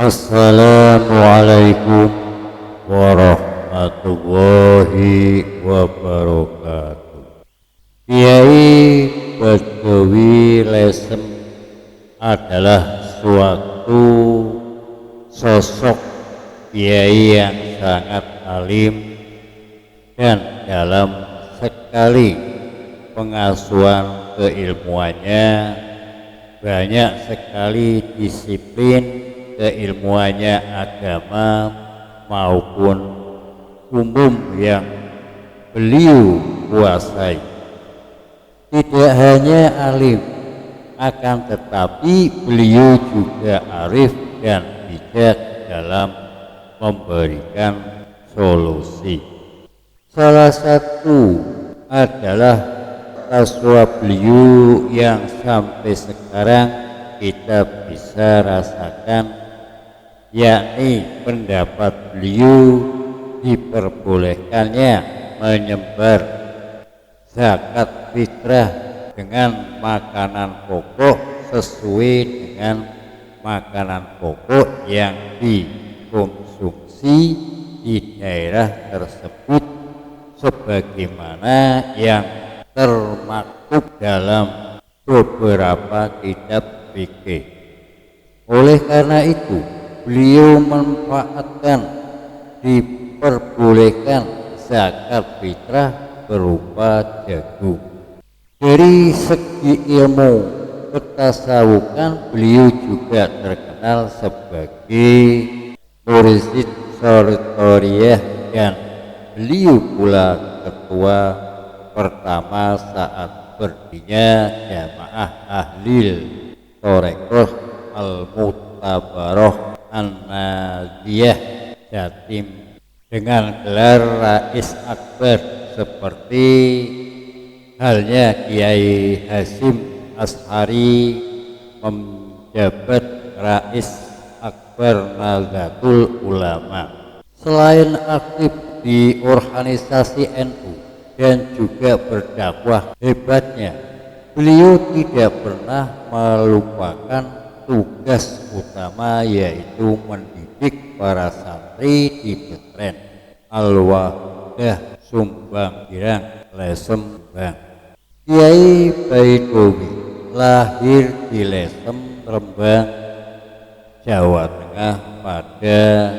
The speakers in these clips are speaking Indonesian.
Assalamualaikum warahmatullahi wabarakatuh. Kiai Badawi Lesem adalah suatu sosok kiai yang sangat alim dan dalam sekali pengasuhan keilmuannya, banyak sekali disiplin keilmuannya agama maupun umum yang beliau kuasai. Tidak hanya alim, akan tetapi beliau juga arif dan bijak dalam memberikan solusi. Salah satu adalah tasawuf beliau yang sampai sekarang kita bisa rasakan, yakni pendapat beliau diperbolehkannya menyembah zakat fitrah dengan makanan pokok sesuai dengan makanan pokok yang dikonsumsi di daerah tersebut sebagaimana yang termaktub dalam beberapa kitab fikih. Oleh karena itu, beliau memanfaatkan diperbolehkan zakat fitrah berupa jagung. Dari segi ilmu ketasawukan, beliau juga terkenal sebagai mursyid Syaritoriyah dan beliau pula ketua pertama saat berdirinya Jamaah Ahlil Thariqah Al-Mu'tabarah An-Nadiyah Jatim dengan gelar Rais Akbar, seperti halnya Kiai Hasyim Asy'ari menjabat Rais Akbar Nahdlatul Ulama. Selain aktif di organisasi NU dan juga berdakwah, hebatnya beliau tidak pernah melupakan tugas utama, yaitu mendidik para santri di pesantren Al-Wahdah Sumbang Girang Lesem Bang. Kiai Badawi lahir di Lesem, Rembang, Jawa Tengah pada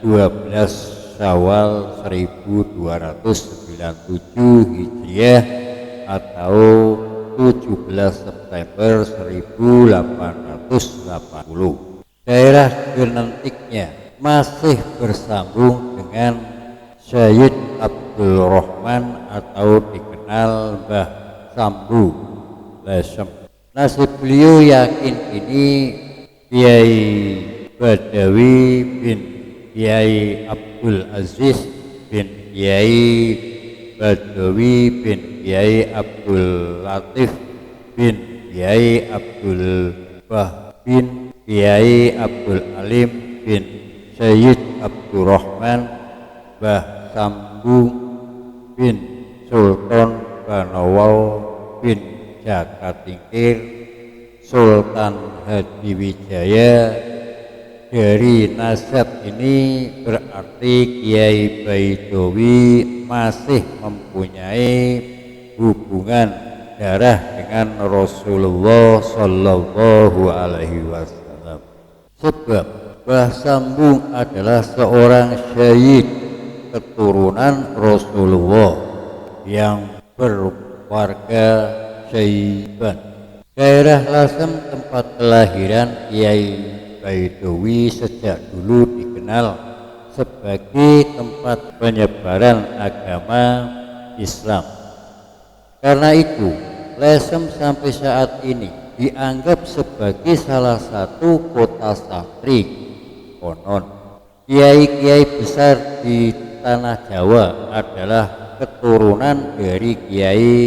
12 Syawal 1297 Hijriah atau 17 September 1880. Daerah genetiknya masih bersambung dengan Syed Abdul Rahman atau dikenal Mbah Sambu Lesem. Nasib beliau yakin ini Kiai Badawi bin Kiai Abdul Aziz bin Kiai Badawi bin Kiai Abdul Latif bin Kiai Abdul Bah bin Kiai Abdul Alim bin Syed Abdurrahman Bah Sambu bin Sultan Banowal bin Jakatingkir Sultan Hadiwijaya. Dari nasab ini berarti Kiai Badawi masih mempunyai hubungan darah dengan Rasulullah Sallallahu Alaihi Wasallam. Sebab Mbah Sambu adalah seorang syahid keturunan Rasulullah yang berwarga Syaiban. Daerah Lesem tempat kelahiran Kiai Badawi sejak dulu dikenal sebagai tempat penyebaran agama Islam. Karena itu, Lesem sampai saat ini dianggap sebagai salah satu kota santri. Konon, kiai-kiai besar di tanah Jawa adalah keturunan dari Kiai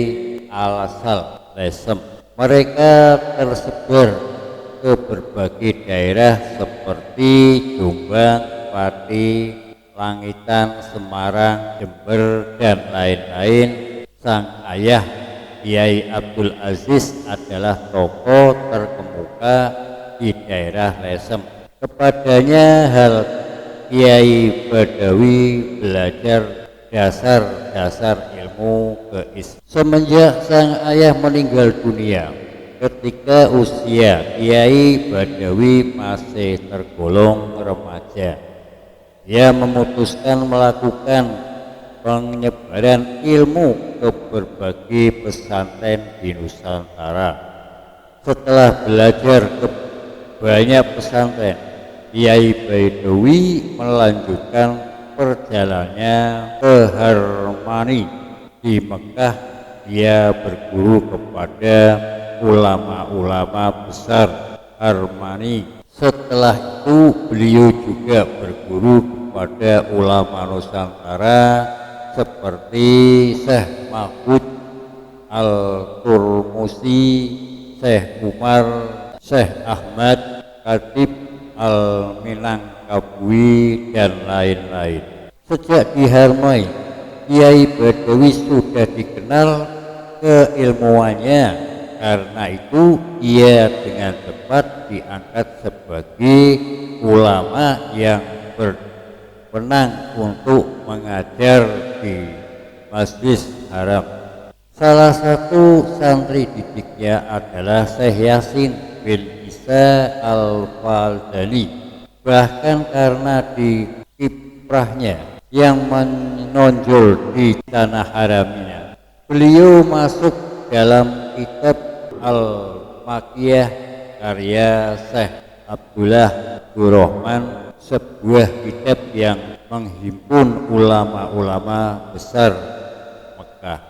Al-Asal Lesem. Mereka tersebar ke berbagai daerah seperti Jombang, Pati, Langitan, Semarang, Jember, dan lain-lain. Sang ayah Kiai Abdul Aziz adalah tokoh terkemuka di daerah Lesem. Kepadanya hal Kiai Badawi belajar dasar-dasar ilmu keislaman. Semenjak sang ayah meninggal dunia, ketika usia Kiai Badawi masih tergolong remaja, dia memutuskan melakukan penyebaran ilmu ke berbagai pesantren di Nusantara. Setelah belajar ke banyak pesantren, Kiai Badawi melanjutkan perjalanannya ke Harmani. Di Mekah dia berguru kepada ulama-ulama besar Harmani. Setelah itu beliau juga berguru kepada ulama Nusantara seperti Syekh Mahfud Al-Turmusi, Syekh Umar, Syekh Ahmad Khatib Al-Minangkabui, dan lain-lain. Sejak di Harmai, Kiai Badawi sudah dikenal keilmuannya. Karena itu ia dengan tepat diangkat sebagai ulama yang berwenang untuk mengajar di Masjid Haram. Salah satu santri didiknya adalah Syekh Yasin bin Isa Al-Faldani. Bahkan karena di kiprahnya yang menonjol di tanah haramnya, beliau masuk dalam kitab Al-Makiyah karya Syekh Abdullah Abdurrahman, sebuah kitab yang menghimpun ulama-ulama besar Mekah.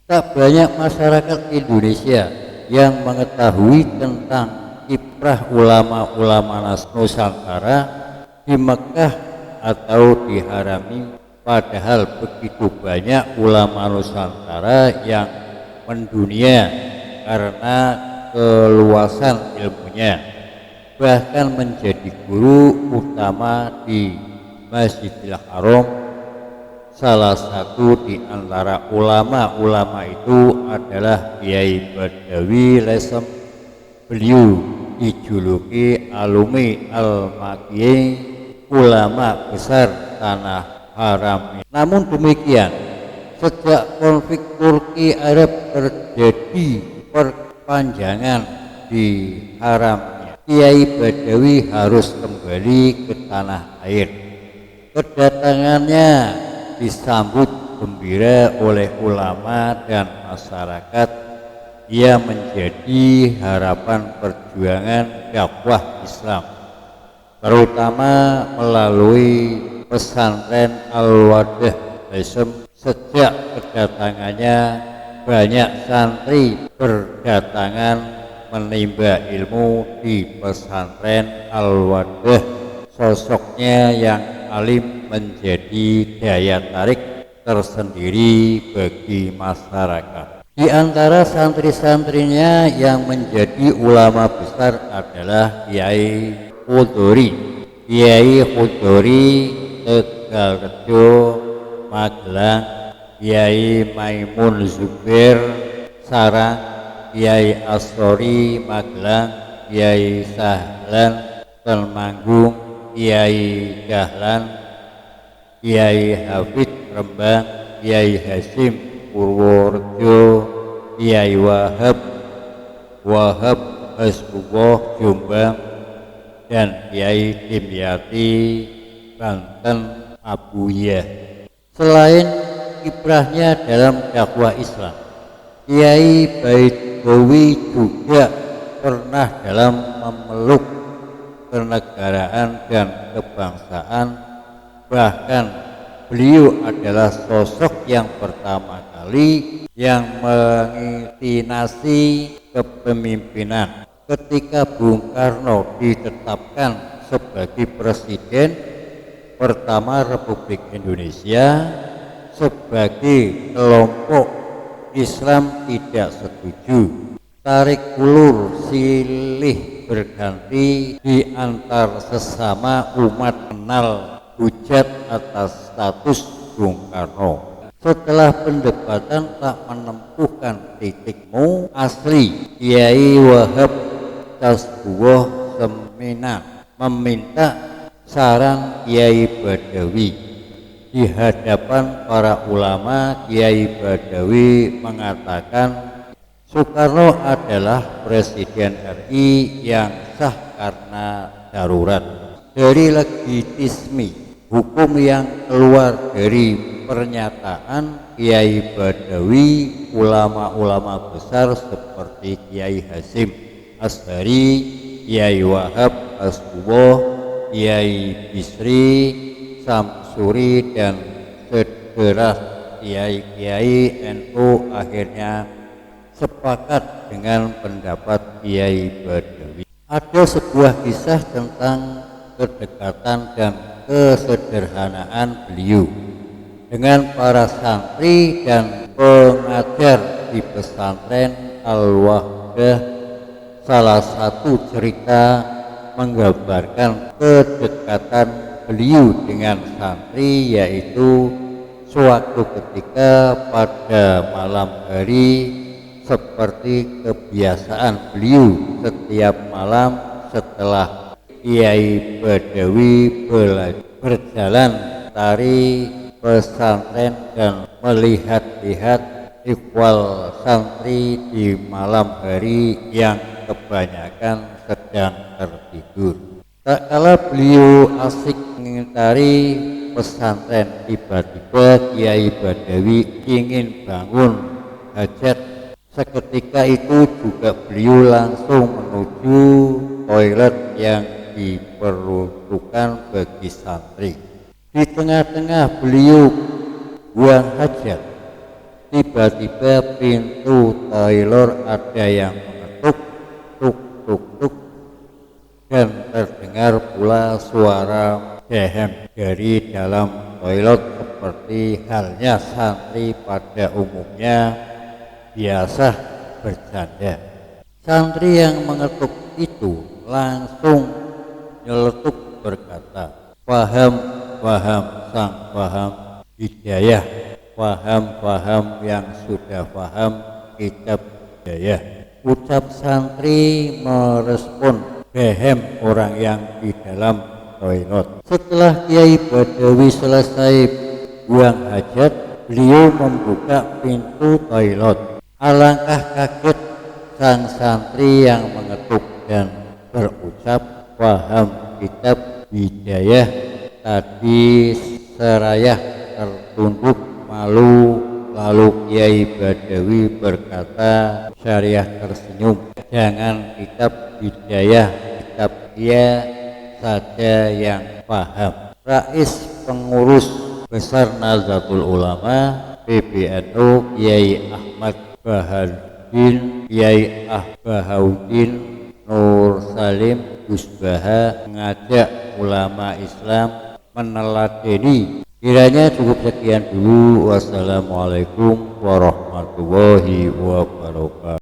Tak banyak masyarakat Indonesia yang mengetahui tentang kiprah ulama-ulama Nusantara di Mekah atau di Harami, padahal begitu banyak ulama Nusantara yang mendunia karena keluasan ilmunya, bahkan menjadi guru utama di Masjidil Haram. Salah satu di antara ulama-ulama itu adalah Kiai Badawi Lesem. Beliau dijuluki alumni Al-Makiyah, ulama besar tanah haram. Namun demikian, sejak konflik Turki Arab terjadi perpanjangan di haramnya, Kiai Badawi harus kembali ke tanah air. Kedatangannya disambut gembira oleh ulama dan masyarakat. Ia menjadi harapan perjuangan dakwah Islam, terutama melalui pesantren Al-Wadah Lesem. Sejak kedatangannya, banyak santri berdatangan menimba ilmu di pesantren Al-Wadah. Sosoknya yang alim menjadi daya tarik tersendiri bagi masyarakat. Di antara santri-santrinya yang menjadi ulama besar adalah Kiai Khudori. Kiai Khudori Tegalrejo Magelang, Kiai Maimun Zubair Sarang, Kiai Asori Magelang, Kiai Sahlan Temanggung, Kiai Dahlan, Kiai Hafid Rembang, Kiai Hasim Purworejo, Kiai Wahab Hasbullah Jombang, dan Kiai Dimyati Banten Abuyah. Selain kiprahnya dalam dakwah Islam, Kiai Badawi juga pernah dalam memeluk kenegaraan dan kebangsaan. Bahkan beliau adalah sosok yang pertama kali yang menginisiasi kepemimpinan ketika Bung Karno ditetapkan sebagai presiden pertama Republik Indonesia. Sebagai kelompok Islam tidak setuju, tarik ulur silih berganti di antar sesama umat kenal hujat atas status Bung Karno. Setelah pendebatan tak menempuhkan titikmu asli, Kiai Wahab Tasbuh Semina meminta saran Kiai Badawi. Di hadapan para ulama, Kiai Badawi mengatakan Soekarno adalah Presiden RI yang sah karena darurat. Dari legitimasi hukum yang keluar dari pernyataan Kiai Badawi, ulama-ulama besar seperti Kiai Hasyim Asy'ari, Kiai Wahab As-Subuh, Kiai Bisri Samsuri, dan sederah Kiai-Kiai NU akhirnya sepakat dengan pendapat Kiai Badawi. Ada sebuah kisah tentang kedekatan dan kesederhanaan beliau dengan para santri dan pengajar di pesantren Al-Wahdah. Salah satu cerita menggambarkan kedekatan beliau dengan santri, yaitu suatu ketika pada malam hari, seperti kebiasaan beliau setiap malam setelah Kiai Badawi berjalan tari pesantren dan melihat-lihat ikhwal santri di malam hari yang kebanyakan sedang tertidur. Tak kala beliau asik mengitari pesantren, tiba-tiba Kiai Badawi ingin bangun hajat. Seketika itu juga beliau langsung menuju toilet yang diperuntukkan bagi santri. Di tengah-tengah beliau buang hajat, tiba-tiba pintu toilet ada yang mengetuk, tuk tuk tuk, dan terdengar pula suara dehem dari dalam toilet, seperti halnya santri pada umumnya biasa bercanda. Santri yang mengetuk itu langsung nyeletuk berkata, "Paham, paham, sang paham hidayah, paham, paham yang sudah paham kitab hidayah." Ucap santri merespon behem orang yang di dalam toilet. Setelah Kiai Badawi selesai buang hajat, beliau membuka pintu toilet. Alangkah kaget sang santri yang mengetuk dan berucap, "Paham kitab hidayah." Tadi seraya tertunduk malu, lalu Kiai Badawi berkata, syariah tersenyum, "Jangan kitab hidayah, kitab dia saja yang paham." Rais Pengurus Besar Nahdlatul Ulama PBNU Kiai Ahmad Baharuddin, Kiai Baharuddin Nur Salim Gusbaha mengajak ulama Islam meneladani. Kiranya cukup sekian dulu. Wassalamualaikum warahmatullahi wabarakatuh.